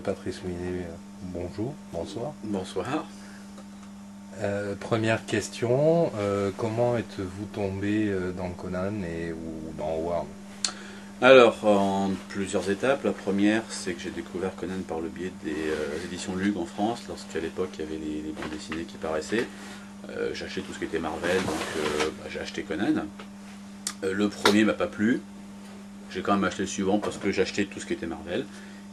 Patrice Ouinet, bonjour, bonsoir. Bonsoir. Première question, comment êtes-vous tombé dans Conan ou dans Howard? Alors, en plusieurs étapes. La première, c'est que j'ai découvert Conan par le biais des éditions Lug en France, lorsqu'à l'époque il y avait les bandes dessinées qui paraissaient. J'achetais tout ce qui était Marvel, donc j'ai acheté Conan. Le premier m'a pas plu. J'ai quand même acheté le suivant parce que j'achetais tout ce qui était Marvel.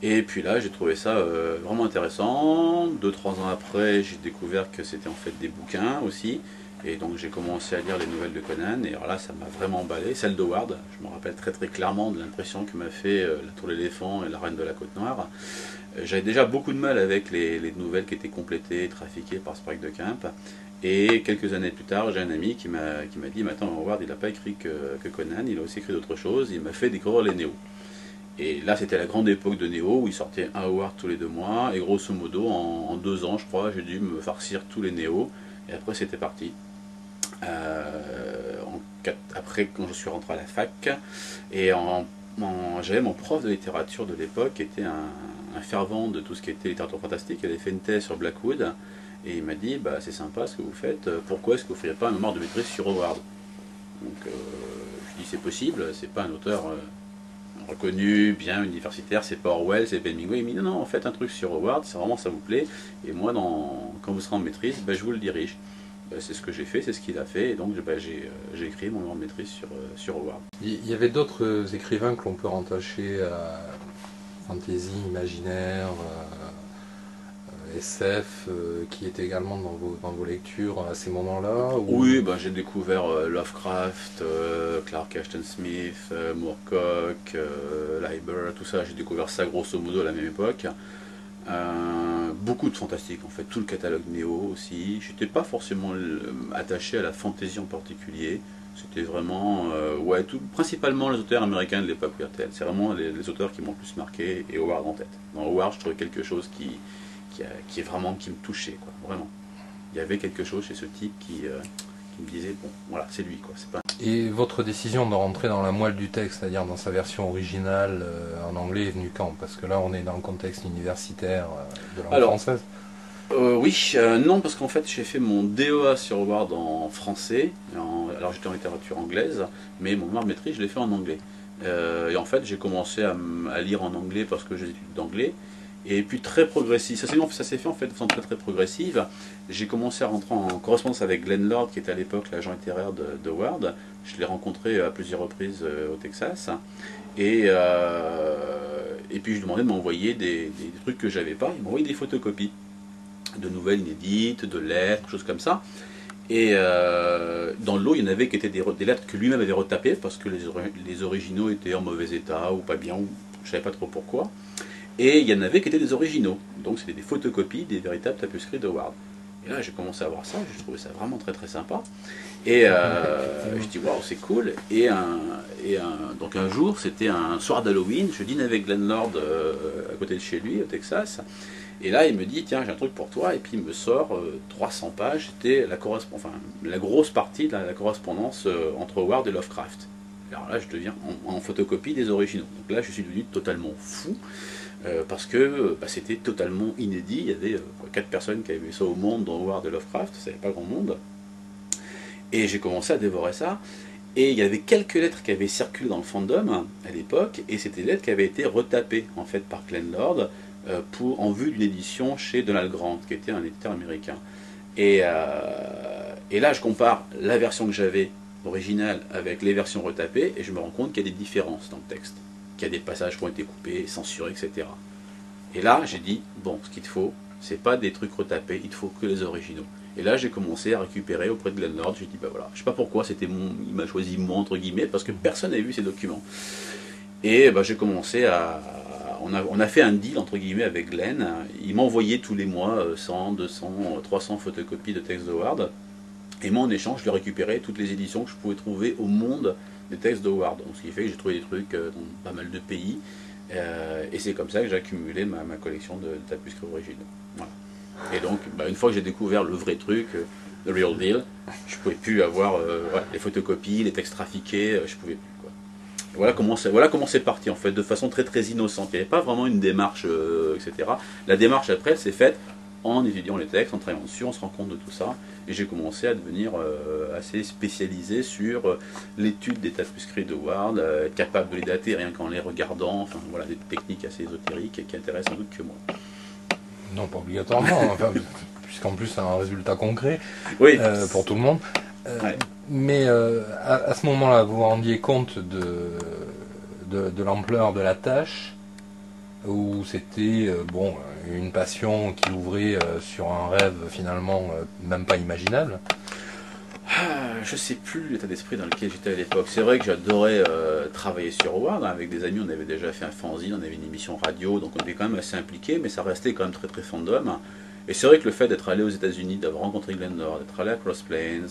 Et puis là, j'ai trouvé ça vraiment intéressant. 2-3 ans après, j'ai découvert que c'était en fait des bouquins aussi. Et donc j'ai commencé à lire les nouvelles de Conan. Et alors là, ça m'a vraiment emballé. Celle d'Howard, je me rappelle très très clairement de l'impression que m'a fait La Tour de l'Éléphant et La Reine de la Côte Noire. J'avais déjà beaucoup de mal avec les nouvelles qui étaient complétées et trafiquées par Sprague de Camp. Et quelques années plus tard, j'ai un ami qui m'a dit, mais attends, Howard, il n'a pas écrit que Conan, il a aussi écrit d'autres choses. Il m'a fait découvrir les Néo. Et là, c'était la grande époque de Néo, où il sortait un Howard tous les 2 mois. Et grosso modo, en 2 ans, je crois, j'ai dû me farcir tous les Néo. Et après, c'était parti. Après, quand je suis rentré à la fac, et j'avais mon prof de littérature de l'époque, qui était un fervent de tout ce qui était littérature fantastique. Il avait fait une thèse sur Blackwood. Et il m'a dit, bah, c'est sympa ce que vous faites, pourquoi est-ce que vous ne feriez pas un mémoire de maîtrise sur Howard? Donc je lui dis, c'est possible, c'est pas un auteur reconnu, bien universitaire, c'est pas Orwell, c'est pas Hemingway. Il m'a dit, non, non, faites un truc sur Howard, c'est vraiment ça vous plaît, et moi, quand vous serez en maîtrise, bah, je vous le dirige. Bah, c'est ce que j'ai fait, c'est ce qu'il a fait, et donc bah, j'ai écrit mon mémoire de maîtrise sur Howard. Il y avait d'autres écrivains que l'on peut rattacher à fantasy, imaginaire, SF, qui étaient également dans vos lectures à ces moments-là ou... Oui, ben, j'ai découvert Lovecraft, Clark Ashton Smith, Moorcock, Leiber, tout ça, j'ai découvert ça grosso modo à la même époque. Beaucoup de fantastique en fait, tout le catalogue Néo aussi. J'étais pas forcément attaché à la fantaisie en particulier. C'était vraiment, ouais, principalement les auteurs américains de l'époque RTL. C'est vraiment les auteurs qui m'ont le plus marqué et Howard en tête. Dans Howard, je trouvais quelque chose qui est vraiment qui me touchait, quoi, vraiment. Il y avait quelque chose chez ce type qui me disait, bon, voilà, c'est lui, quoi. C'est pas... Et votre décision de rentrer dans la moelle du texte, c'est-à-dire dans sa version originale en anglais, est venue quand? Parce que là, on est dans le contexte universitaire de langue française. Oui, non, parce qu'en fait, j'ai fait mon DEA sur Howard en français. Alors, j'étais en littérature anglaise, mais mon mémoire de maîtrise, je l'ai fait en anglais. Et en fait, j'ai commencé à lire en anglais parce que j'ai des études d'anglais. Et puis très progressif, ça s'est fait en fait de façon très très progressive. J'ai commencé à rentrer en correspondance avec Glenn Lord, qui était à l'époque l'agent littéraire de Howard. Je l'ai rencontré à plusieurs reprises au Texas. Et puis je lui demandais de m'envoyer des trucs que j'avais pas. Il m'a envoyé des photocopies de nouvelles inédites, de lettres, choses comme ça. Et dans le lot, il y en avait qui étaient des lettres que lui-même avait retapées parce que les originaux étaient en mauvais état ou pas bien, ou je ne savais pas trop pourquoi. Et il y en avait qui étaient des originaux. Donc c'était des photocopies des véritables tapuscrits de Howard. Et là j'ai commencé à voir ça, j'ai trouvé ça vraiment très très sympa. Et je dis waouh, c'est cool. Donc un jour, c'était un soir d'Halloween, je dîne avec Glenn Lord à côté de chez lui au Texas. Et là il me dit tiens, j'ai un truc pour toi. Et puis il me sort 300 pages, c'était la grosse partie de la correspondance entre Howard et Lovecraft. Alors là je deviens en photocopie des originaux. Donc là je suis devenu totalement fou. Parce que c'était totalement inédit. Il y avait 4 personnes qui avaient vu ça au monde dans Howard et Lovecraft, ça n'avait pas grand monde. Et j'ai commencé à dévorer ça. Et il y avait quelques lettres qui avaient circulé dans le fandom à l'époque, et c'était des lettres qui avaient été retapées en fait par Glenn Lord en vue d'une édition chez Donald Grant, qui était un éditeur américain. Et là, je compare la version que j'avais originale avec les versions retapées, et je me rends compte qu'il y a des différences dans le texte. Qu'il y a des passages qui ont été coupés, censurés, etc. Et là, j'ai dit, bon, ce qu'il te faut, c'est pas des trucs retapés, il te faut que les originaux. Et là, j'ai commencé à récupérer auprès de Glenn Lord, j'ai dit, bah voilà, je sais pas pourquoi, il m'a choisi moi, entre guillemets, parce que personne n'avait vu ces documents. Et j'ai commencé on a fait un deal, entre guillemets, avec Glenn. Il m'envoyait tous les mois 100, 200, 300 photocopies de textes de Howard. Et moi, en échange, je lui récupérais toutes les éditions que je pouvais trouver au monde des textes de Howard. Donc, ce qui fait que j'ai trouvé des trucs dans pas mal de pays. Et c'est comme ça que j'ai accumulé ma collection de tapuscrits originaux. Voilà. Et donc, une fois que j'ai découvert le vrai truc, the real deal, je ne pouvais plus avoir les photocopies, les textes trafiqués, je ne pouvais plus, quoi. Voilà comment c'est parti en fait, de façon très très innocente. Il n'y avait pas vraiment une démarche, etc. La démarche après, elle s'est faite en étudiant les textes, en travaillant dessus, on se rend compte de tout ça. Et j'ai commencé à devenir assez spécialisé sur l'étude des manuscrits de Ward, être capable de les dater rien qu'en les regardant. Enfin voilà, des techniques assez ésotériques et qui intéressent sans doute que moi. Non, pas obligatoirement, enfin, puisqu'en plus c'est un résultat concret Oui. pour tout le monde. Ouais. Mais à ce moment-là, vous vous rendiez compte de l'ampleur de la tâche, ou c'était bon, une passion qui ouvrait sur un rêve finalement même pas imaginable? Je sais plus l'état d'esprit dans lequel j'étais à l'époque. C'est vrai que j'adorais travailler sur Word. Avec des amis, on avait déjà fait un fanzine, on avait une émission radio, donc on était quand même assez impliqués, mais ça restait quand même très très fandom. Et c'est vrai que le fait d'être allé aux États-Unis, d'avoir rencontré Glenn Nord, d'être allé à Cross Plains,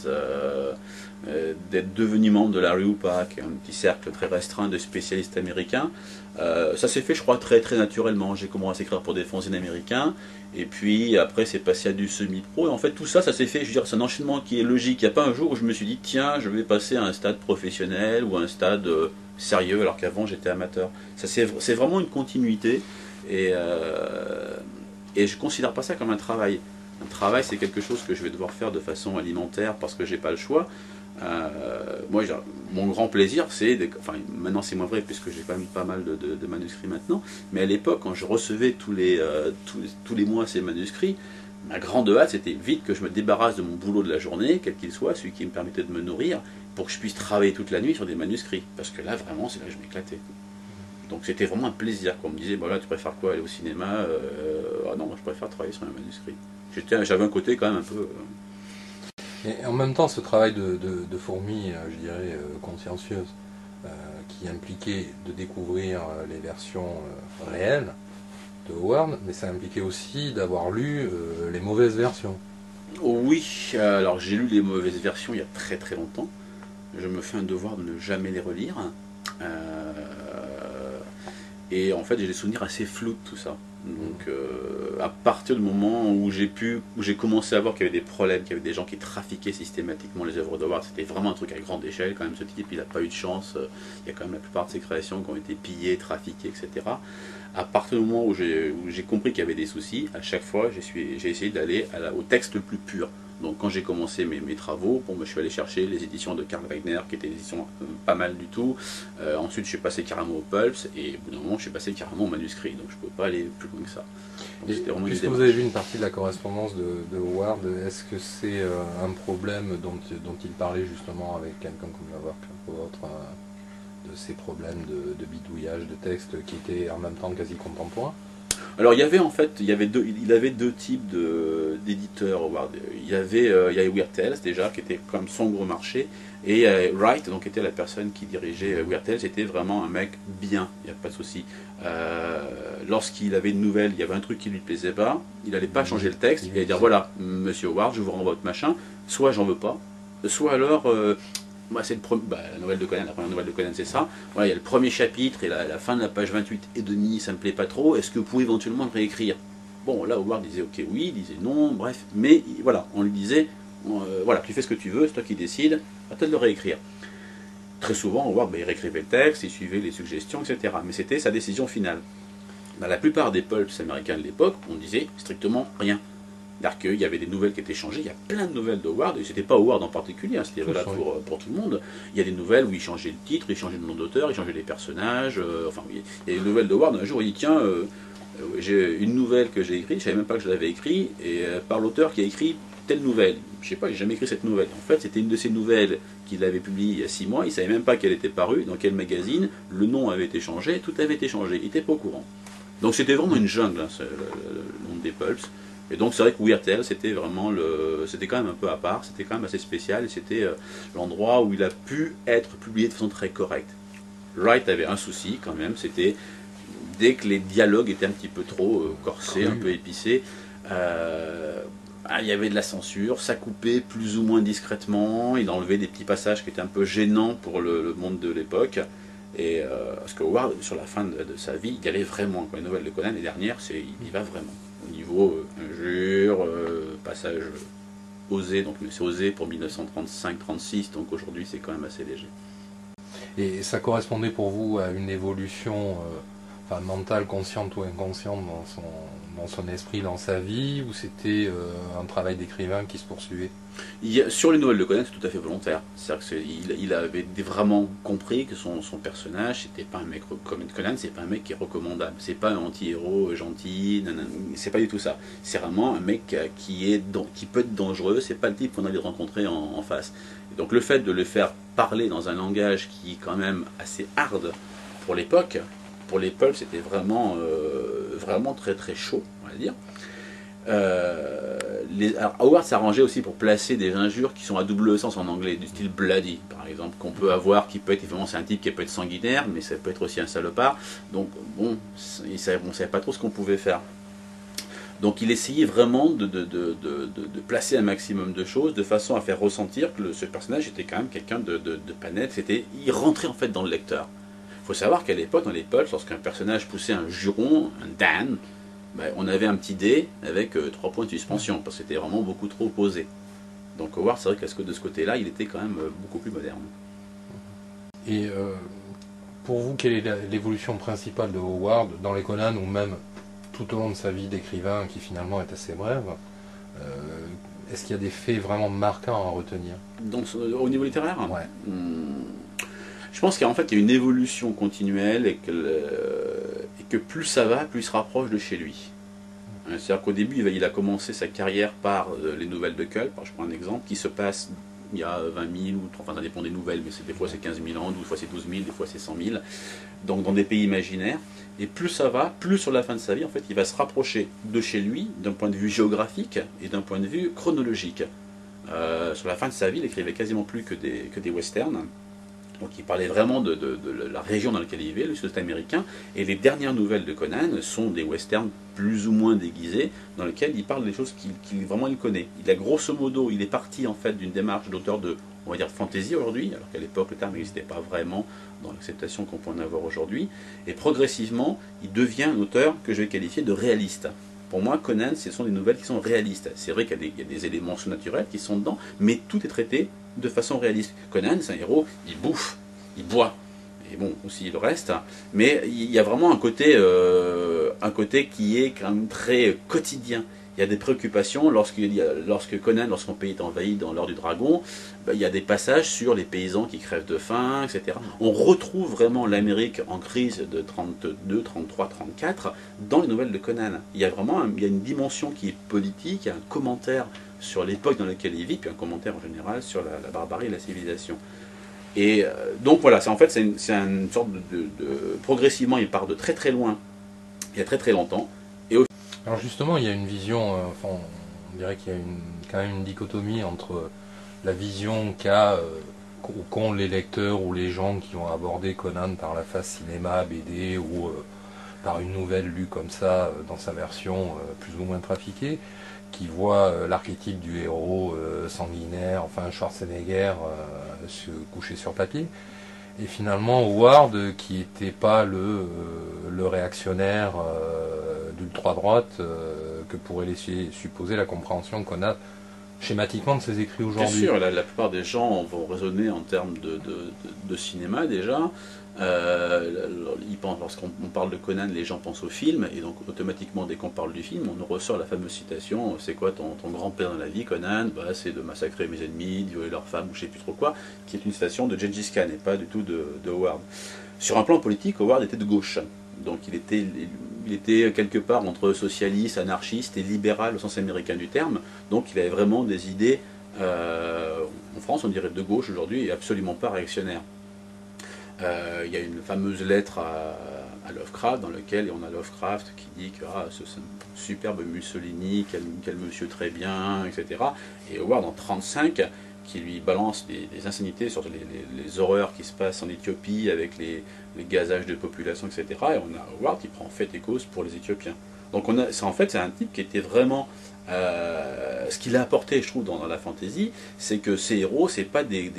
d'être devenu membre de la RIUPAC, un petit cercle très restreint de spécialistes américains, ça s'est fait, je crois, très très naturellement. J'ai commencé à écrire pour des fanzines américains, et puis après c'est passé à du semi-pro. Et en fait tout ça, ça s'est fait, je veux dire, c'est un enchaînement qui est logique. Il n'y a pas un jour où je me suis dit, tiens, je vais passer à un stade professionnel ou à un stade sérieux, alors qu'avant j'étais amateur. C'est vraiment une continuité. Et je ne considère pas ça comme un travail. Un travail, c'est quelque chose que je vais devoir faire de façon alimentaire parce que j'ai pas le choix. Moi, mon grand plaisir, enfin, maintenant c'est moins vrai puisque j'ai quand même pas mal de manuscrits maintenant, mais à l'époque, quand je recevais tous les mois ces manuscrits, ma grande hâte, c'était vite que je me débarrasse de mon boulot de la journée, quel qu'il soit, celui qui me permettait de me nourrir, pour que je puisse travailler toute la nuit sur des manuscrits. Parce que là, vraiment, c'est là que je m'éclatais. Donc c'était vraiment un plaisir. Quand on me disait, voilà, tu préfères quoi, aller au cinéma? Ah non, moi je préfère travailler sur un manuscrit. J'avais un côté quand même un peu... Et en même temps, ce travail de fourmi, je dirais, consciencieuse, qui impliquait de découvrir les versions réelles de Howard, mais ça impliquait aussi d'avoir lu les mauvaises versions. Oui, alors j'ai lu les mauvaises versions il y a très très longtemps. Je me fais un devoir de ne jamais les relire. Et en fait, j'ai des souvenirs assez flous de tout ça. Donc, à partir du moment où j'ai commencé à voir qu'il y avait des problèmes, qu'il y avait des gens qui trafiquaient systématiquement les œuvres d'Howard, c'était vraiment un truc à grande échelle. Quand même, ce type, il n'a pas eu de chance. Il y a quand même la plupart de ses créations qui ont été pillées, trafiquées, etc. À partir du moment où j'ai compris qu'il y avait des soucis, à chaque fois, j'ai essayé d'aller au texte le plus pur. Donc quand j'ai commencé mes travaux, bon, je suis allé chercher les éditions de Karl Wagner, qui étaient des éditions pas mal du tout. Ensuite, je suis passé carrément au pulps, et au bout d'un moment, je suis passé carrément au manuscrit. Donc je ne peux pas aller plus loin que ça. Donc, puisque vous avez vu une partie de la correspondance de Howard, est-ce que c'est un problème dont il parlait justement avec quelqu'un comme Lavorc ou autre, de ces problèmes de bidouillage de texte qui étaient en même temps quasi contemporains? Alors il y avait deux types d'éditeurs Howard. Il y avait Weird Tales déjà, qui était comme son gros marché, et Wright, donc était la personne qui dirigeait Weird Tales, était vraiment un mec bien, il n'y a pas de souci. Lorsqu'il avait une nouvelle, il y avait un truc qui lui plaisait pas, il n'allait pas changer le texte, il allait dire voilà, monsieur Howard, je vous renvoie votre machin, soit j'en veux pas, soit alors c'est la nouvelle de Conan, la première nouvelle de Conan, c'est ça. Voilà, il y a le premier chapitre et la fin de la page 28 et demi, ça me plaît pas trop. Est-ce que vous pouvez éventuellement le réécrire? Bon, là, Howard disait ok, oui, il disait non, bref. Mais voilà, on lui disait voilà, tu fais ce que tu veux, c'est toi qui décides, à toi de le réécrire. Très souvent, Howard, il réécrivait le texte, il suivait les suggestions, etc. Mais c'était sa décision finale. Dans la plupart des pulps américains de l'époque, on disait strictement rien. C'est-à-dire qu'il y avait des nouvelles qui étaient changées, il y a plein de nouvelles de Howard, et c'était pas Howard en particulier, hein, c'était valable pour tout le monde. Il y a des nouvelles où il changeait le titre, il changeait le nom d'auteur, il changeait les personnages, enfin il y a des nouvelles de Howard, un jour il dit tiens, j'ai une nouvelle que j'ai écrite, je savais même pas que je l'avais écrite, et par l'auteur qui a écrit telle nouvelle. Je sais pas, j'ai jamais écrit cette nouvelle. En fait, c'était une de ces nouvelles qu'il avait publiées il y a 6 mois, il savait même pas qu'elle était parue, dans quel magazine, le nom avait été changé, tout avait été changé, il était pas au courant. Donc c'était vraiment une jungle, hein, le monde des pulps. Et donc c'est vrai que Weird Tales, c'était vraiment c'était quand même un peu à part, c'était quand même assez spécial, et c'était l'endroit où il a pu être publié de façon très correcte. Wright avait un souci quand même, c'était dès que les dialogues étaient un petit peu trop corsés, un peu épicés, il y avait de la censure, ça coupait plus ou moins discrètement, il enlevait des petits passages qui étaient un peu gênants pour le monde de l'époque. Et parce que Howard, sur la fin de sa vie, il y allait vraiment. Quand les nouvelles de Conan, les dernières, il y va vraiment. Au niveau injure, passage osé, donc c'est osé pour 1935-36, donc aujourd'hui c'est quand même assez léger. Et ça correspondait pour vous à une évolution enfin, mentale, consciente ou inconsciente dans son esprit, dans sa vie, ou c'était un travail d'écrivain qui se poursuivait? Sur les nouvelles de Conan, c'est tout à fait volontaire. C'est-à-dire qu'il avait vraiment compris que son personnage, c'était pas un mec comme Conan, c'est pas un mec qui est recommandable. C'est pas un anti-héros gentil, c'est pas du tout ça. C'est vraiment un mec qui peut être dangereux, c'est pas le type qu'on a envie de rencontrer en face. Et donc le fait de le faire parler dans un langage qui est quand même assez hard pour l'époque, pour les pulps, c'était vraiment, vraiment très très chaud, on va dire. Alors Howard s'arrangeait aussi pour placer des injures qui sont à double sens en anglais, du style bloody par exemple, qu'on peut avoir, qui peut être, évidemment c'est un type qui peut être sanguinaire, mais ça peut être aussi un salopard, donc bon, on ne savait pas trop ce qu'on pouvait faire. Donc il essayait vraiment de placer un maximum de choses, de façon à faire ressentir que ce personnage était quand même quelqu'un de pas net, il rentrait en fait dans le lecteur. Il faut savoir qu'à l'époque, dans les pulps, lorsqu'un personnage poussait un juron, un Dan, ben, on avait un petit dé avec 3 points de suspension, parce que c'était vraiment beaucoup trop opposé. Donc Howard, c'est vrai que de ce côté-là, il était quand même beaucoup plus moderne. Et pour vous, quelle est l'évolution principale de Howard dans les Conan, ou même tout au long de sa vie d'écrivain, qui finalement est assez brève? Est-ce qu'il y a des faits vraiment marquants à retenir? Donc, au niveau littéraire, ouais. Je pense qu'en fait, il y a une évolution continuelle et que plus ça va, plus il se rapproche de chez lui. C'est-à-dire qu'au début, il a commencé sa carrière par les nouvelles de Culp, je prends un exemple, qui se passe il y a 20 000, enfin ça dépend des nouvelles, mais des fois c'est 15 000 ans, des fois c'est 12 000, des fois c'est 100 000, donc dans des pays imaginaires. Et plus ça va, plus sur la fin de sa vie, en fait, il va se rapprocher de chez lui, d'un point de vue géographique et d'un point de vue chronologique. Sur la fin de sa vie, il écrivait quasiment plus que des westerns. Donc il parlait vraiment de la région dans laquelle il vivait, le sud-est américain, et les dernières nouvelles de Conan sont des westerns plus ou moins déguisés, dans lesquels il parle des choses qu'il vraiment il connaît. Il a grosso modo, il est parti en fait d'une démarche d'auteur de, on va dire, fantasy aujourd'hui, alors qu'à l'époque le terme n'existait pas vraiment dans l'acceptation qu'on peut en avoir aujourd'hui, et progressivement il devient un auteur que je vais qualifier de réaliste. Pour moi, Conan, ce sont des nouvelles qui sont réalistes. C'est vrai qu'il y a des éléments surnaturels qui sont dedans, mais tout est traité de façon réaliste. Conan, c'est un héros, il bouffe, il boit, et bon, aussi le reste, mais il y a vraiment un côté qui est quand même très quotidien. Il y a des préoccupations lorsque Conan, lorsqu'on pays est envahi dans l'heure du dragon, ben, il y a des passages sur les paysans qui crèvent de faim, etc. On retrouve vraiment l'Amérique en crise de 32, 33, 34 dans les nouvelles de Conan. Il y a vraiment il y a une dimension qui est politique, il y a un commentaire sur l'époque dans laquelle il vit, puis un commentaire en général sur la barbarie et la civilisation. Et donc voilà, en fait c'est une sorte progressivement il part de très très loin, il y a très très longtemps. Alors justement, il y a une vision, enfin, on dirait qu'il y a quand même une dichotomie entre la vision qu'ont les lecteurs ou les gens qui ont abordé Conan par la phase cinéma, BD ou par une nouvelle lue comme ça dans sa version plus ou moins trafiquée, qui voit l'archétype du héros sanguinaire, enfin Schwarzenegger se coucher sur papier. Et finalement, Howard, qui n'était pas le réactionnaire d'ultra-droite que pourrait laisser supposer la compréhension qu'on a schématiquement de ses écrits aujourd'hui. Bien sûr, la plupart des gens vont raisonner en termes de cinéma déjà. Lorsqu'on parle de Conan, les gens pensent au film, et donc automatiquement, dès qu'on parle du film, on nous ressort la fameuse citation: c'est quoi ton grand-père dans la vie, Conan? Bah, c'est de massacrer mes ennemis, de violer leurs femmes, ou je sais plus trop quoi, qui est une citation de Gengis Khan, et pas du tout de Howard. Sur un plan politique, Howard était de gauche, donc il était quelque part entre socialiste, anarchiste et libéral au sens américain du terme, donc il avait vraiment des idées, en France on dirait de gauche aujourd'hui, et absolument pas réactionnaire. Il y a une fameuse lettre à Lovecraft dans laquelle on a Lovecraft qui dit que c'est un superbe Mussolini, quel monsieur très bien, etc. Et Howard en 1935 qui lui balance des insanités sur les horreurs qui se passent en Éthiopie avec les gazages de population, etc. Et on a Howard qui prend en fait et cause pour les Éthiopiens. Donc en fait, c'est un type qui était vraiment... ce qu'il a apporté, je trouve, dans la fantasy, c'est que ces héros, c'est pas des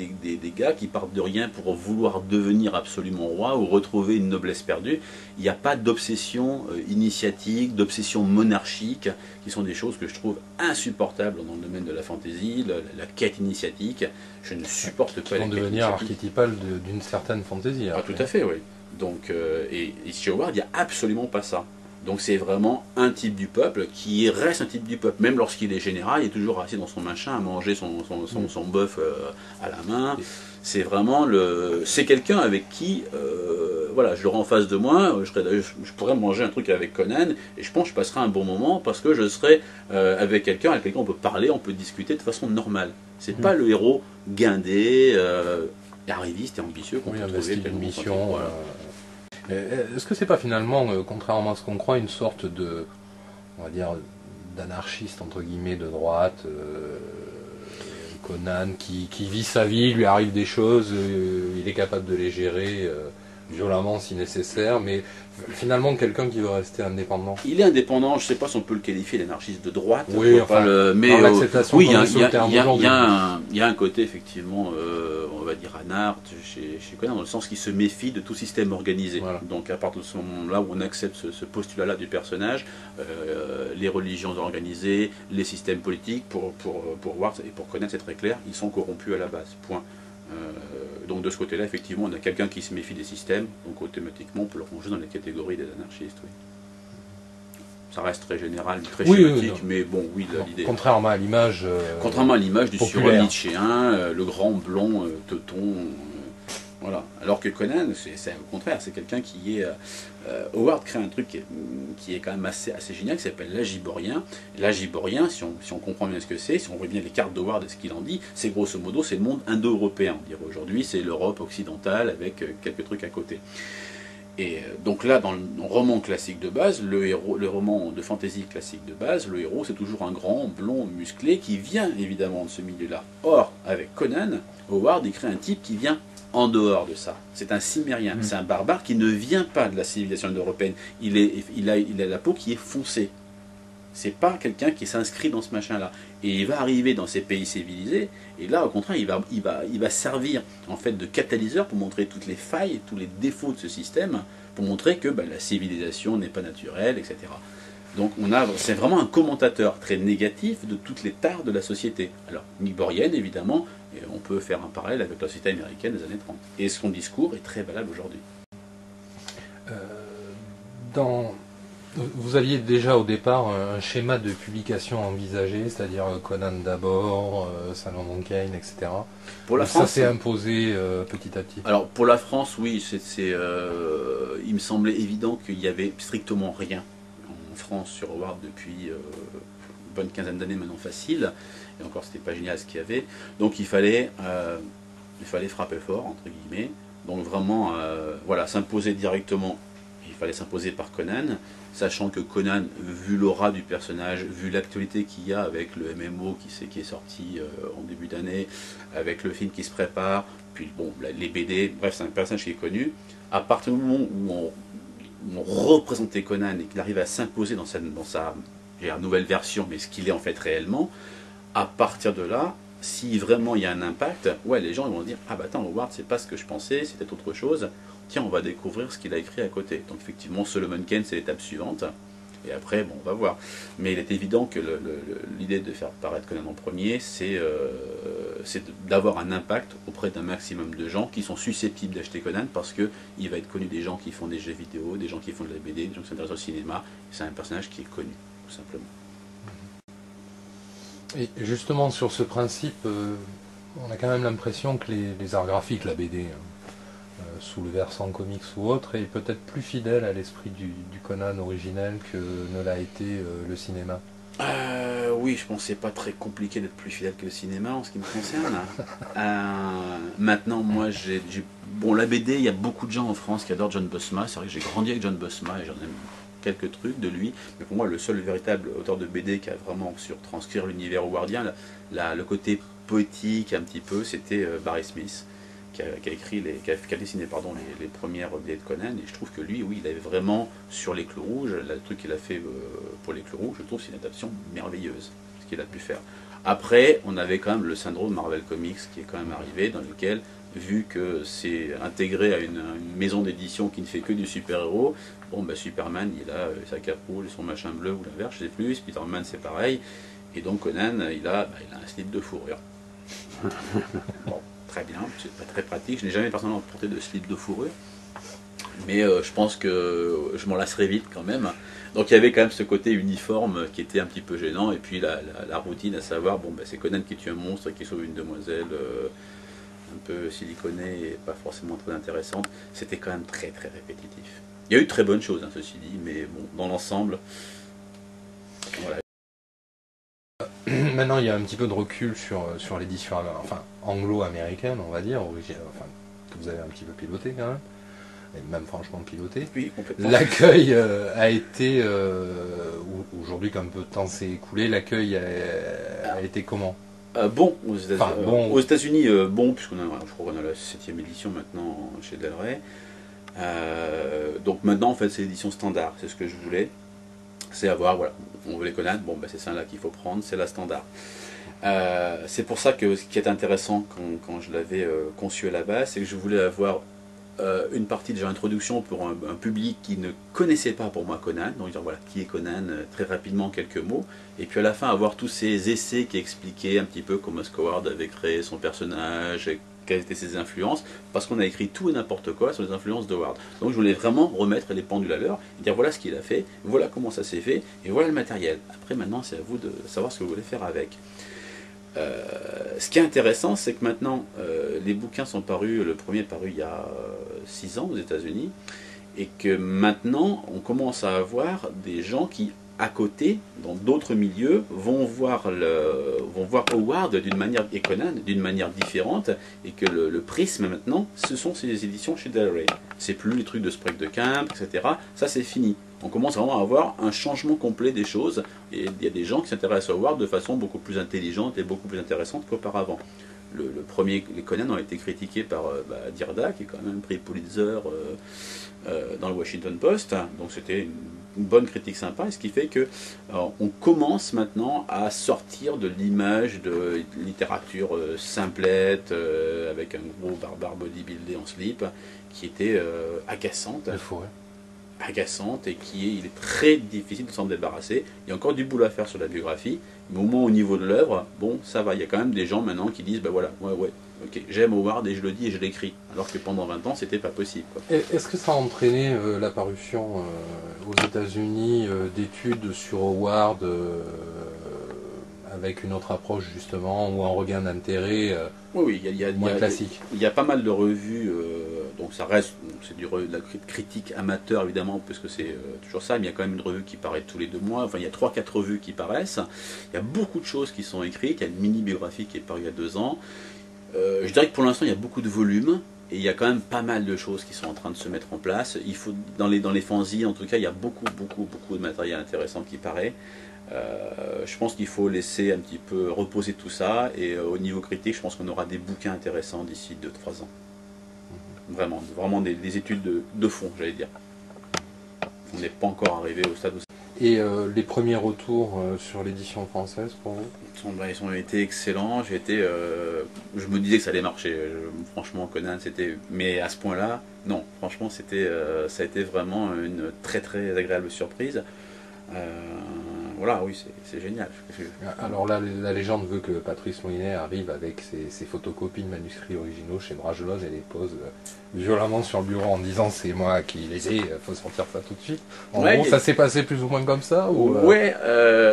gars qui partent de rien pour vouloir devenir absolument roi ou retrouver une noblesse perdue. Il n'y a pas d'obsession initiatique, d'obsession monarchique, qui sont des choses que je trouve insupportables dans le domaine de la fantasy, la quête initiatique. Je ne supporte pas les quêtes devenir archétypales d'une certaine fantasy. Ah, tout à fait, oui. Donc, et chez Howard, il n'y a absolument pas ça. Donc c'est vraiment un type du peuple qui reste un type du peuple. Même lorsqu'il est général, il est toujours assis dans son machin à manger son bœuf à la main. C'est vraiment c'est quelqu'un avec qui, voilà, je l'aurai en face de moi, je pourrais manger un truc avec Conan, et je pense que je passerai un bon moment parce que je serai avec quelqu'un on peut parler, on peut discuter de façon normale. C'est pas le héros guindé, arriviste et ambitieux qu'on peut trouver une mission. Voilà. Est-ce que c'est pas finalement, contrairement à ce qu'on croit, une sorte de, on va dire, d'anarchiste entre guillemets de droite, Conan qui vit sa vie, il lui arrive des choses, il est capable de les gérer violemment si nécessaire, mais finalement quelqu'un qui veut rester indépendant. Il est indépendant, je ne sais pas si on peut le qualifier d'anarchiste de droite. Oui, enfin, mais oui, il y a un côté effectivement, on va dire anarche chez Conan, dans le sens qu'il se méfie de tout système organisé. Voilà. Donc à partir de ce moment-là où on accepte ce postulat-là du personnage, les religions organisées, les systèmes politiques, pour Ward et pour Conan c'est très clair, ils sont corrompus à la base. Point. Donc de ce côté-là, effectivement, on a quelqu'un qui se méfie des systèmes, donc automatiquement on peut le ranger dans les catégories des anarchistes. Oui. Ça reste très général, très schématique, mais bon, oui, l'idée. Contrairement à l'image. Contrairement à l'image du surhomme nietzschéen, le grand blond teuton. Voilà. Alors que Conan, c'est au contraire, c'est quelqu'un qui est... Howard crée un truc qui est quand même assez génial, qui s'appelle l'Agiborien. L'Agiborien, si on comprend bien ce que c'est, si on voit bien les cartes d'Howard et ce qu'il en dit, c'est grosso modo, c'est le monde indo-européen. Aujourd'hui, c'est l'Europe occidentale avec quelques trucs à côté. Et donc là, dans le roman classique de base, le roman de fantasy classique de base, le héros, c'est toujours un grand, blond, musclé, qui vient évidemment de ce milieu-là. Or, avec Conan, Howard, il crée un type qui vient en dehors de ça. C'est un cimérien, c'est un barbare qui ne vient pas de la civilisation européenne. Il a la peau qui est foncée. C'est pas quelqu'un qui s'inscrit dans ce machin-là. Et il va arriver dans ces pays civilisés, et là, au contraire, il va servir en fait de catalyseur pour montrer toutes les failles, tous les défauts de ce système, pour montrer que la civilisation n'est pas naturelle, etc. Donc c'est vraiment un commentateur très négatif de toutes les tares de la société. Alors, niborienne, évidemment, et on peut faire un parallèle avec la société américaine des années 30. Et son discours est très valable aujourd'hui. Vous aviez déjà au départ un schéma de publication envisagé, c'est-à-dire Conan d'abord, Salon Monkane, etc. Pour la France, ça s'est imposé petit à petit. Alors pour la France, oui, il me semblait évident qu'il n'y avait strictement rien en France sur Howard depuis une bonne quinzaine d'années maintenant facile. Et encore, c'était pas génial ce qu'il y avait. Donc il fallait frapper fort, entre guillemets. Donc vraiment, voilà, s'imposer directement. Il fallait s'imposer par Conan, sachant que Conan, vu l'aura du personnage, vu l'actualité qu'il y a avec le MMO qui est sorti en début d'année, avec le film qui se prépare, puis bon, les BD, bref, c'est un personnage qui est connu. À partir du moment où on représentait Conan et qu'il arrive à s'imposer dans sa nouvelle version, mais ce qu'il est en fait réellement, à partir de là, si vraiment il y a un impact, ouais, les gens ils vont dire, ah bah attends, Howard, c'est pas ce que je pensais, c'était autre chose. Tiens, on va découvrir ce qu'il a écrit à côté. Donc effectivement, Solomon Kane, c'est l'étape suivante. Et après, bon, on va voir. Mais il est évident que l'idée de faire paraître Conan en premier, c'est d'avoir un impact auprès d'un maximum de gens qui sont susceptibles d'acheter Conan parce qu'il va être connu des gens qui font des jeux vidéo, des gens qui font de la BD, des gens qui s'intéressent au cinéma. C'est un personnage qui est connu, tout simplement. Et justement, sur ce principe, on a quand même l'impression que les arts graphiques, la BD, sous le versant comics ou autre, est peut-être plus fidèle à l'esprit du Conan originel que ne l'a été le cinéma. Oui, je pense que c'est pas très compliqué d'être plus fidèle que le cinéma en ce qui me concerne. Maintenant, moi, bon, la BD, il y a beaucoup de gens en France qui adorent John Buscema. C'est vrai que j'ai grandi avec John Buscema et j'en aime quelques trucs de lui. Mais pour moi, le seul véritable auteur de BD qui a vraiment su transcrire l'univers howardien, le côté poétique un petit peu, c'était Barry Smith. qui a dessiné pardon, les premières BD de Conan, et je trouve que lui, oui, il avait vraiment sur les clous rouges, le truc qu'il a fait pour les clous rouges, je trouve que c'est une adaptation merveilleuse, ce qu'il a pu faire. Après, on avait quand même le syndrome Marvel Comics qui est quand même arrivé, dans lequel, vu que c'est intégré à une maison d'édition qui ne fait que du super-héros, bon, bah, Superman, il a sa cape rouge, son machin bleu ou l'inverse, je sais plus, Spider-Man c'est pareil, et donc Conan, il a un slip de fourrure. Bon, très bien, c'est pas très pratique, je n'ai jamais personnellement porté de slip de fourrure, mais je pense que je m'en lasserai vite quand même. Donc il y avait quand même ce côté uniforme qui était un petit peu gênant, et puis la routine, à savoir, bon, bah, c'est Conan qui tue un monstre et qui sauve une demoiselle un peu siliconée et pas forcément très intéressante, c'était quand même très très répétitif. Il y a eu de très bonnes choses, hein, ceci dit, mais bon, dans l'ensemble, voilà. Maintenant, il y a un petit peu de recul sur l'édition enfin, anglo-américaine, on va dire, enfin, que vous avez un petit peu piloté quand même, et même franchement piloté. Oui, complètement. L'accueil a été, aujourd'hui qu'un peu de temps s'est écoulé, l'accueil a été comment? Bon, aux États-Unis, Enfin, bon. aux États-unis, bon, puisqu'on a, je crois qu'on a la 7e édition maintenant chez Del Rey. Donc maintenant, en fait, c'est l'édition standard, c'est ce que je voulais. C'est avoir, voilà, on veut les connaître, bon, bah, c'est celle-là qu'il faut prendre, c'est la standard. C'est pour ça que ce qui est intéressant quand je l'avais conçu à la base, c'est que je voulais avoir une partie déjà introduction pour un public qui ne connaissait pas pour moi Conan, donc dire voilà qui est Conan, très rapidement quelques mots, et puis à la fin avoir tous ces essais qui expliquaient un petit peu comment Howard avait créé son personnage, et quelles étaient ses influences, parce qu'on a écrit tout et n'importe quoi sur les influences de Howard. Donc je voulais vraiment remettre les pendules à l'heure, et dire voilà ce qu'il a fait, voilà comment ça s'est fait, et voilà le matériel. Après maintenant c'est à vous de savoir ce que vous voulez faire avec. Ce qui est intéressant, c'est que maintenant, les bouquins sont parus, le premier est paru il y a 6 ans aux États-Unis, et que maintenant, on commence à avoir des gens qui, à côté, dans d'autres milieux, vont voir Howard d'une manière, et Conan d'une manière différente, et que le prisme maintenant, ce sont ces éditions chez Del Rey. C'est plus les trucs de Sprague de Camp, etc. Ça, c'est fini. On commence vraiment à avoir un changement complet des choses, et il y a des gens qui s'intéressent à Howard de façon beaucoup plus intelligente et beaucoup plus intéressante qu'auparavant. Le premier, les Conan ont été critiqués par Dierda, qui est quand même un prix Pulitzer dans le Washington Post, donc c'était une bonne critique sympa, et ce qui fait que on commence maintenant à sortir de l'image de littérature simplette, avec un gros barbare bodybuildé en slip, qui était agaçante. Agaçante, et il est très difficile de s'en débarrasser. Il y a encore du boulot à faire sur la biographie, mais au moins au niveau de l'œuvre, bon, ça va. Il y a quand même des gens maintenant qui disent, ben voilà, ouais, ok, j'aime Howard et je le dis et je l'écris, alors que pendant 20 ans, c'était pas possible, quoi. Est-ce que ça a entraîné la parution aux États-Unis d'études sur Howard avec une autre approche justement, ou un regain d'intérêt Oui, moins classique? Il y a pas mal de revues, donc ça reste, c'est de la critique amateur évidemment, parce que c'est toujours ça, mais il y a quand même une revue qui paraît tous les 2 mois, enfin il y a 3-4 revues qui paraissent, il y a beaucoup de choses qui sont écrites, il y a une mini-biographie qui est parue il y a 2 ans, je dirais que pour l'instant il y a beaucoup de volumes, et il y a quand même pas mal de choses qui sont en train de se mettre en place. Il faut, dans les fanzines en tout cas, il y a beaucoup de matériel intéressant qui paraît. Je pense qu'il faut laisser un petit peu reposer tout ça, et au niveau critique, je pense qu'on aura des bouquins intéressants d'ici 2-3 ans. Vraiment des études de fond, j'allais dire. On n'est pas encore arrivé au stade où... Et les premiers retours sur l'édition française pour vous? Ils ont été excellents. Je me disais que ça allait marcher. Franchement, Conan, c'était... Mais à ce point-là, non. Franchement, ça a été vraiment une très très agréable surprise. Voilà, oui, c'est génial. Alors là, la légende veut que Patrice Moulinet arrive avec ses photocopies de manuscrits originaux chez Brajlon et les pose violemment sur le bureau en disant c'est moi qui les ai, il faut sortir ça tout de suite. En gros, ça s'est passé plus ou moins comme ça ou Ouais,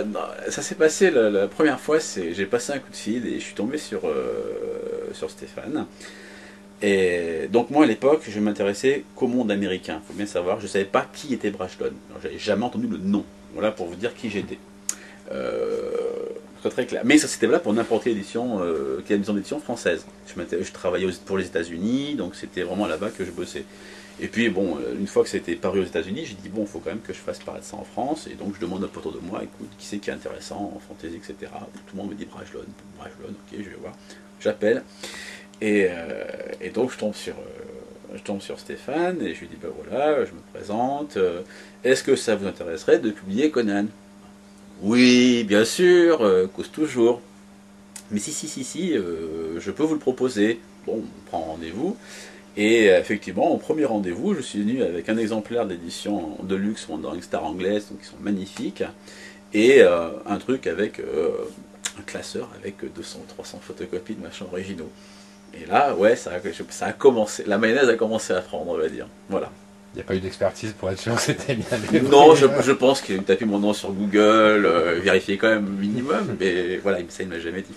non, ça s'est passé la première fois, j'ai passé un coup de fil et je suis tombé sur Stéphane. Et donc moi à l'époque, je m'intéressais qu'au monde américain, il faut bien savoir, je ne savais pas qui était Brajlon. J'avais jamais entendu le nom. Voilà pour vous dire qui j'étais. Très clair. Mais ça c'était là pour n'importe quelle édition, maison d'édition française. Je travaillais pour les États-Unis, donc c'était vraiment là-bas que je bossais. Et puis bon, une fois que c'était paru aux États-Unis, j'ai dit bon, il faut quand même que je fasse paraître ça en France. Et donc je demande un peu autour de moi, écoute, qui c'est qui est intéressant en fantaisie, etc. Tout le monde me dit Brajlon, ok, je vais voir. J'appelle. Et donc je tombe sur Stéphane et je lui dis ben voilà, je me présente. Est-ce que ça vous intéresserait de publier Conan? Oui, bien sûr, cause toujours. Mais si, je peux vous le proposer. Bon, on prend rendez-vous. Et effectivement, au premier rendez-vous, je suis venu avec un exemplaire d'édition de luxe Wandering Star anglaise, donc qui sont magnifiques, et un truc avec un classeur avec 200 ou 300 photocopies de machins originaux. Et là, ouais, ça a commencé, la mayonnaise a commencé à prendre, on va dire. Voilà. Il n'y a pas eu d'expertise pour être sûr que c'était bien les Non, vrais. je pense qu'il a tapé mon nom sur Google, vérifié quand même minimum, mais voilà, ça il ne m'a jamais dit.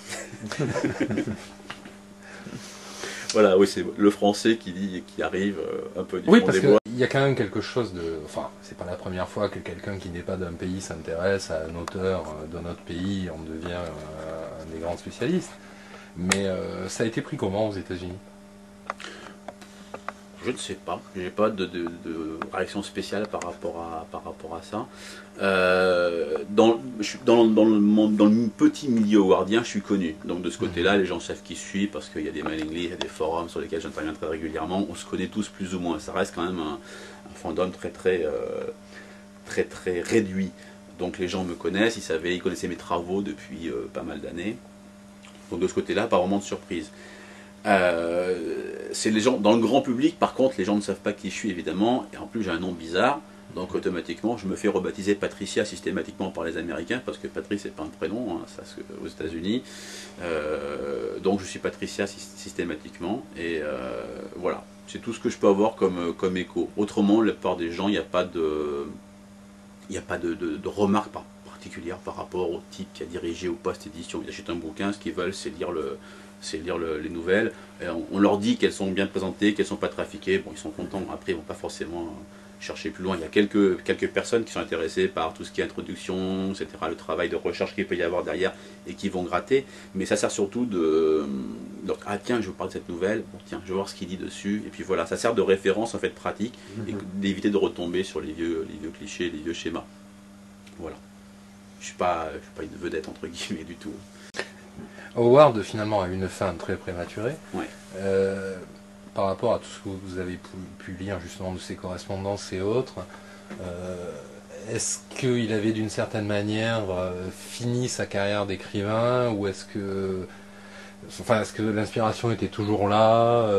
Voilà, oui, c'est le français qui arrive un peu du Oui, fond parce des bois. qu'il y a quand même quelque chose de... Enfin, c'est pas la première fois que quelqu'un qui n'est pas d'un pays s'intéresse à un auteur de notre pays, on devient un des grands spécialistes. Mais ça a été pris comment aux États-Unis? Je ne sais pas, j'ai pas de réaction spéciale par rapport à ça. Dans le petit milieu howardien, je suis connu. Donc de ce côté-là, les gens savent qui je suis parce qu'il y a des mailing lists, il y a des forums sur lesquels j'interviens très régulièrement. On se connaît tous plus ou moins. Ça reste quand même un fandom très réduit. Donc les gens me connaissent, ils connaissaient mes travaux depuis pas mal d'années. Donc de ce côté-là, pas vraiment de surprise. C'est les gens dans le grand public, par contre, les gens ne savent pas qui je suis évidemment, et en plus j'ai un nom bizarre, donc automatiquement je me fais rebaptiser Patricia systématiquement par les Américains, parce que Patrice c'est pas un prénom, hein, ça, aux États-Unis. Donc je suis Patricia systématiquement, et voilà, c'est tout ce que je peux avoir comme écho. Autrement, la plupart des gens, il n'y a pas de remarques particulières par rapport au type qui a dirigé ou pas cette édition. Ils achètent un bouquin, ce qu'ils veulent c'est lire les nouvelles. Et on leur dit qu'elles sont bien présentées, qu'elles ne sont pas trafiquées. Bon, ils sont contents. Après, ils ne vont pas forcément chercher plus loin. Il y a quelques personnes qui sont intéressées par tout ce qui est introduction, etc., le travail de recherche qu'il peut y avoir derrière et qui vont gratter. Mais ça sert surtout donc, ah tiens, je vous parle de cette nouvelle. Bon, tiens, je vais voir ce qu'il dit dessus. Et puis voilà, ça sert de référence en fait pratique et d'éviter de retomber sur les vieux clichés, les vieux schémas. Voilà. Je suis pas une vedette entre guillemets du tout. Howard finalement a une fin très prématurée. Ouais. Par rapport à tout ce que vous avez pu lire justement de ses correspondances et autres, est-ce qu'il avait d'une certaine manière fini sa carrière d'écrivain, ou est-ce que l'inspiration était toujours là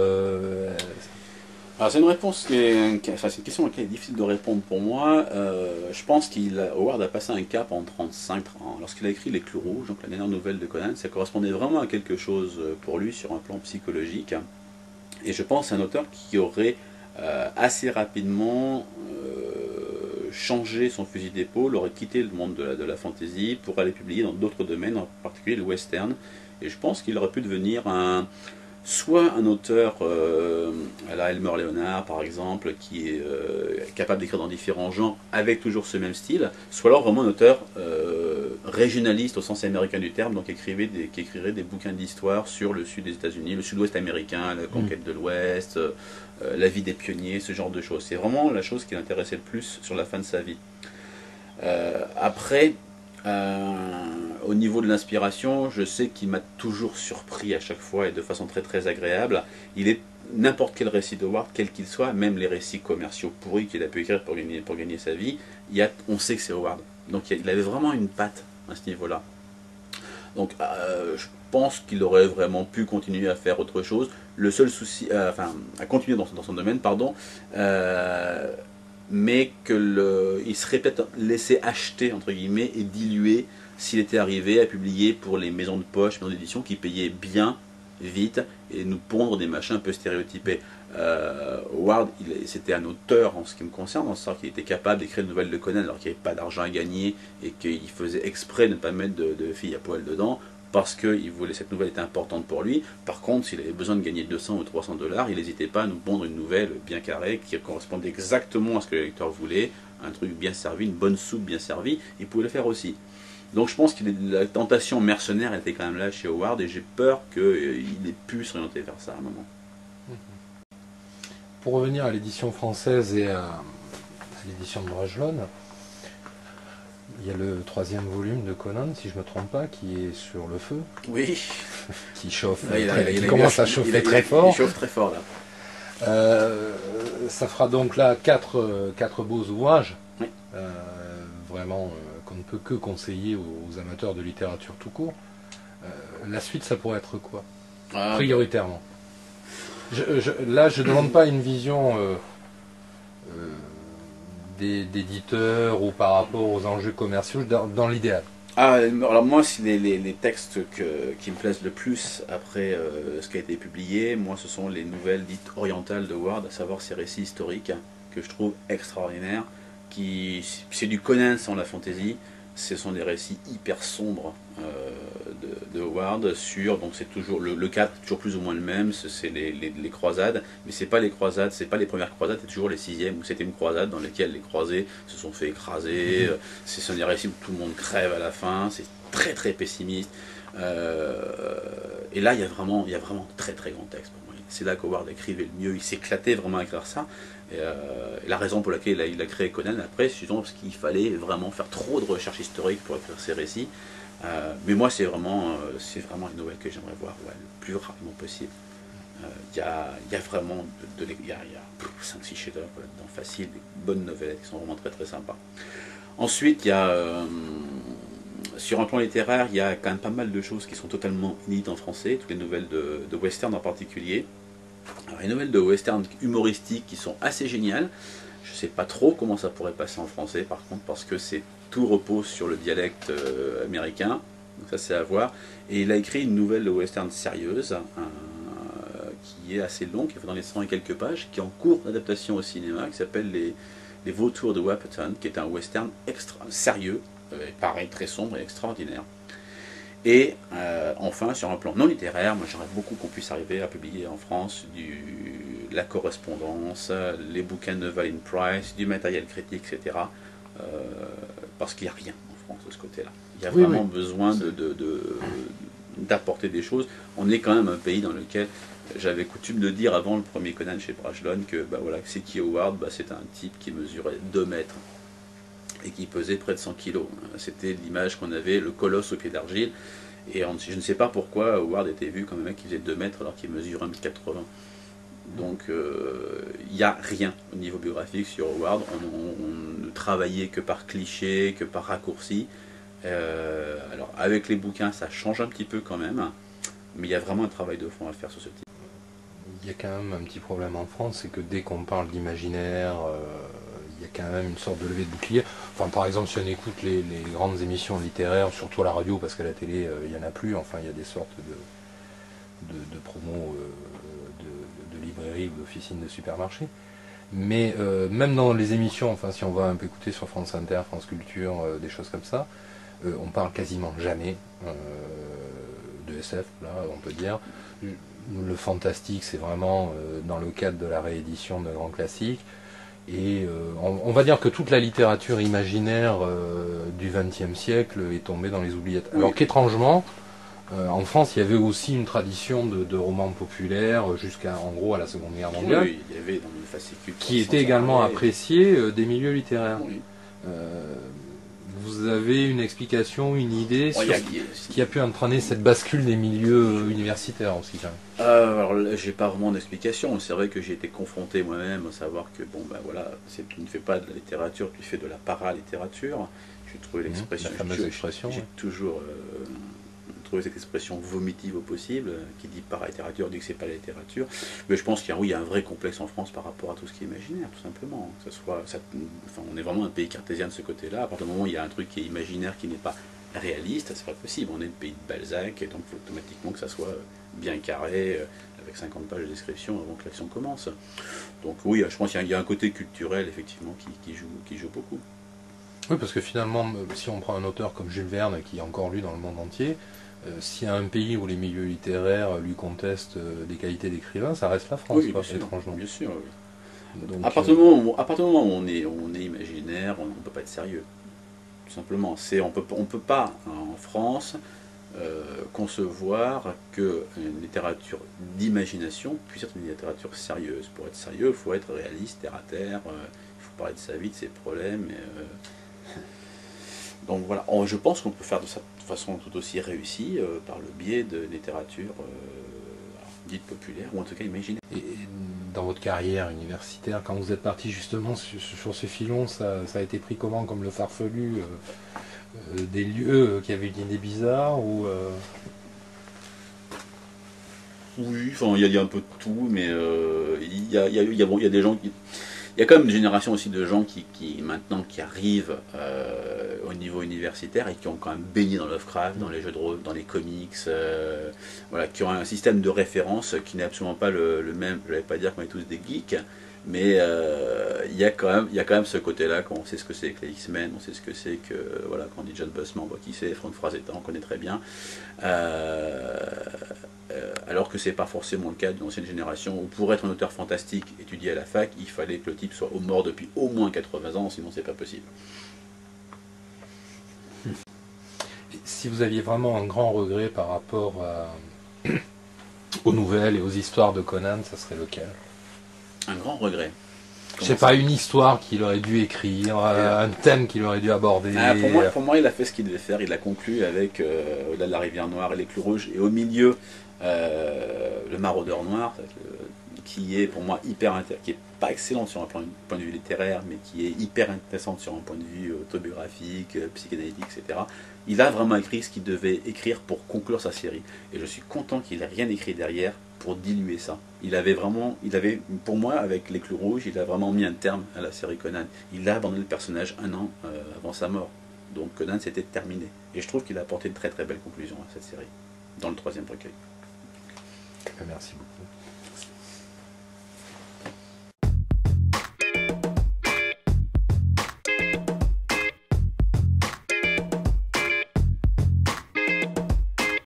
Alors c'est une réponse c'est une question à laquelle il est difficile de répondre pour moi. Je pense Howard a passé un cap en 35 ans. Lorsqu'il a écrit Les Clous Rouges, donc la dernière nouvelle de Conan, ça correspondait vraiment à quelque chose pour lui sur un plan psychologique. Et je pense que c'est un auteur qui aurait assez rapidement changé son fusil d'épaule, aurait quitté le monde de la fantasy pour aller publier dans d'autres domaines, en particulier le western. Et je pense qu'il aurait pu devenir soit un auteur à la Elmer Leonard par exemple, qui est capable d'écrire dans différents genres avec toujours ce même style, soit alors vraiment un auteur régionaliste au sens américain du terme, donc qui écrirait des bouquins d'histoire sur le sud des États-Unis, le sud-ouest américain, la conquête de l'ouest, la vie des pionniers, ce genre de choses. C'est vraiment la chose qui l'intéressait le plus sur la fin de sa vie. Après, au niveau de l'inspiration, je sais qu'il m'a toujours surpris à chaque fois et de façon très agréable. Il est n'importe quel récit d'Howard, quel qu'il soit, même les récits commerciaux pourris qu'il a pu écrire pour gagner sa vie, on sait que c'est Howard. Donc il avait vraiment une patte à ce niveau-là. Donc je pense qu'il aurait vraiment pu continuer à faire autre chose. Le seul souci, à continuer dans son domaine, pardon, mais il serait peut-être laissé acheter entre guillemets et diluer s'il était arrivé à publier pour les maisons de poche, maisons d'édition qui payaient bien, vite, et nous pondre des machins un peu stéréotypés. Howard, c'était un auteur en ce qui me concerne, en sorte qu'il était capable d'écrire une nouvelle de Conan alors qu'il n'y avait pas d'argent à gagner et qu'il faisait exprès de ne pas mettre de filles à poil dedans parce que cette nouvelle était importante pour lui. Par contre, s'il avait besoin de gagner 200 ou 300 $, il n'hésitait pas à nous pondre une nouvelle bien carrée qui correspondait exactement à ce que le lecteur voulait, un truc bien servi, une bonne soupe bien servie, il pouvait le faire aussi. Donc je pense que la tentation mercenaire était quand même là chez Howard et j'ai peur qu'il ait pu s'orienter vers ça à un moment. Pour revenir à l'édition française et à l'édition de Brajlon, Il y a le 3e volume de Conan, si je me trompe pas, qui est sur le feu, Oui. qui chauffe, Il qui commence à chauffer très fort. Il chauffe très fort là. Ça fera donc là quatre beaux ouvrages, Oui. vraiment qu'on ne peut que conseiller aux amateurs de littérature tout court. La suite, ça pourrait être quoi, prioritairement? Là, je ne demande pas une vision d'éditeurs ou par rapport aux enjeux commerciaux, dans l'idéal. Alors moi, si les textes qui me plaisent le plus après ce qui a été publié, moi ce sont les nouvelles dites orientales de Ward, à savoir ces récits historiques que je trouve extraordinaires. C'est du Conan sans la fantaisie, ce sont des récits hyper sombres de Howard donc c'est toujours le cadre toujours plus ou moins le même, c'est les croisades, mais c'est pas les croisades, c'est pas les premières croisades, c'est toujours les 6e où c'était une croisade dans laquelle les croisés se sont fait écraser, ce sont des récits où tout le monde crève à la fin, c'est très très pessimiste, et là il y a vraiment très très grand texte pour moi. C'est là qu'Howard écrivait le mieux, il s'éclatait vraiment à écrire ça. Et la raison pour laquelle il a créé Conan après, c'est justement parce qu'il fallait vraiment faire trop de recherche historique pour écrire ses récits. Mais moi, c'est vraiment une nouvelle que j'aimerais voir le plus rapidement possible. Il y a vraiment 5-6 chefs-d'œuvre là-dedans, facile, des bonnes nouvelles qui sont vraiment très très sympas. Ensuite, il y a sur un plan littéraire, il y a quand même pas mal de choses qui sont totalement inédites en français, toutes les nouvelles de western en particulier. Alors, les nouvelles de western humoristiques qui sont assez géniales. Je ne sais pas trop comment ça pourrait passer en français par contre, parce que tout repose sur le dialecte américain, donc ça c'est à voir. Et il a écrit une nouvelle de western sérieuse, qui est assez longue, qui fait dans les 100 et quelques pages, qui est en cours d'adaptation au cinéma, qui s'appelle les Vautours de Wapperton, qui est un western sérieux, pareil, très sombre et extraordinaire. Et enfin, sur un plan non littéraire, moi j'aimerais beaucoup qu'on puisse arriver à publier en France la correspondance, les bouquins de Valin Price, du matériel critique, etc. Parce qu'il n'y a rien en France de ce côté-là. Il y a vraiment besoin d'apporter des choses. On est quand même un pays dans lequel j'avais coutume de dire avant le premier Conan chez Brajlon que c'est qui Howard, c'est un type qui mesurait 2 mètres et qui pesait près de 100 kilos. C'était l'image qu'on avait, le colosse au pied d'argile. Et je ne sais pas pourquoi Howard était vu comme un mec qui faisait 2 mètres alors qu'il mesure 1,80 m. Donc il n'y a rien au niveau biographique sur Howard. On ne travaillait que par clichés, que par raccourcis. Alors avec les bouquins, ça change un petit peu quand même. Mais il y a vraiment un travail de fond à faire sur ce type. Il y a quand même un petit problème en France, c'est que dès qu'on parle d'imaginaire, il y a quand même une sorte de levée de bouclier. Enfin, par exemple, si on écoute les grandes émissions littéraires, surtout à la radio, parce qu'à la télé, il n'y en a plus, enfin, il y a des sortes de promos de librairies ou d'officines de supermarchés. Mais même dans les émissions, enfin, si on va un peu écouter sur France Inter, France Culture, des choses comme ça, on parle quasiment jamais de SF, là, on peut dire. Le fantastique, c'est vraiment dans le cadre de la réédition de grands classiques. Et on va dire que toute la littérature imaginaire du XXe siècle est tombée dans les oubliettes. Oui. Alors qu'étrangement, en France, il y avait aussi une tradition de romans populaires jusqu'à, en gros, à la Seconde Guerre mondiale, oui, il y avait dans le fascicule qui était également apprécié des milieux littéraires. Oui. Vous avez une explication, une idée sur ce qui a pu entraîner cette bascule des milieux universitaires aussi quand même? Alors j'ai pas vraiment d'explication. C'est vrai que j'ai été confronté moi-même à savoir que tu ne fais pas de la littérature, tu fais de la paralittérature. J'ai trouvé l'expression. La fameuse expression. J'ai toujours trouvé cette expression vomitive au possible, qui dit paralittérature, dit que c'est pas la littérature. Mais je pense qu'il y a un vrai complexe en France par rapport à tout ce qui est imaginaire, tout simplement. On est vraiment un pays cartésien de ce côté-là. À partir du moment où il y a un truc qui est imaginaire, qui n'est pas réaliste, c'est pas possible. On est le pays de Balzac, et donc il faut automatiquement que ça soit bien carré, avec 50 pages de description avant que l'action commence. Donc oui, je pense qu'il y a un côté culturel, effectivement, qui joue beaucoup. Oui, parce que finalement, si on prend un auteur comme Jules Verne, qui est encore lu dans le monde entier, s'il y a un pays où les milieux littéraires lui contestent des qualités d'écrivain, ça reste la France, oui, étrangement. Bien sûr, oui. Donc, à partir du moment où on est imaginaire, on ne peut pas être sérieux. Tout simplement. On peut pas, en France, concevoir qu'une littérature d'imagination puisse être une littérature sérieuse. Pour être sérieux, il faut être réaliste, terre à terre, il faut parler de sa vie, de ses problèmes. Donc voilà, je pense qu'on peut faire de ça de façon tout aussi réussie par le biais de littérature dite populaire, ou en tout cas imaginaire. Et dans votre carrière universitaire, quand vous êtes parti justement sur ce filon, ça a été pris comment? Comme le farfelu des lieux qui avaient une idée bizarre ou Oui, enfin, il y a un peu de tout, mais bon, il y a des gens qui... Il y a quand même une génération aussi de gens maintenant qui arrivent au niveau universitaire et qui ont quand même baigné dans Lovecraft, dans les jeux de rôle, dans les comics, voilà, qui ont un système de référence qui n'est absolument pas le même. Je ne vais pas dire qu'on est tous des geeks, mais il y a quand même ce côté-là, quand on sait ce que c'est que les X-Men, on sait ce que c'est que, voilà, quand on dit John Busman, on voit qui c'est, Frank Frazetta, on connaît très bien. Alors que c'est pas forcément le cas d'une ancienne génération où pour être un auteur fantastique étudié à la fac, il fallait que le type soit mort depuis au moins 80 ans, sinon c'est pas possible. si vous aviez vraiment un grand regret par rapport aux nouvelles et aux histoires de Conan, ça serait lequel? Un grand regret. Je sais pas, une histoire qu'il aurait dû écrire, un thème qu'il aurait dû aborder. Pour moi, il a fait ce qu'il devait faire. Il a conclu avec Au-delà de la rivière noire et les clous rouges, et au milieu, le maraudeur noir, qui est pour moi qui est pas excellente sur un point de vue littéraire, mais qui est hyper intéressante sur un point de vue autobiographique, psychanalytique, etc. Il a vraiment écrit ce qu'il devait écrire pour conclure sa série. Et je suis content qu'il n'ait rien écrit derrière pour diluer ça. Pour moi, avec les clous rouges, il a vraiment mis un terme à la série Conan. Il a abandonné le personnage un an avant sa mort. Donc Conan, c'était terminé. Et je trouve qu'il a apporté une très très belle conclusion à cette série, dans le 3e recueil. Merci beaucoup.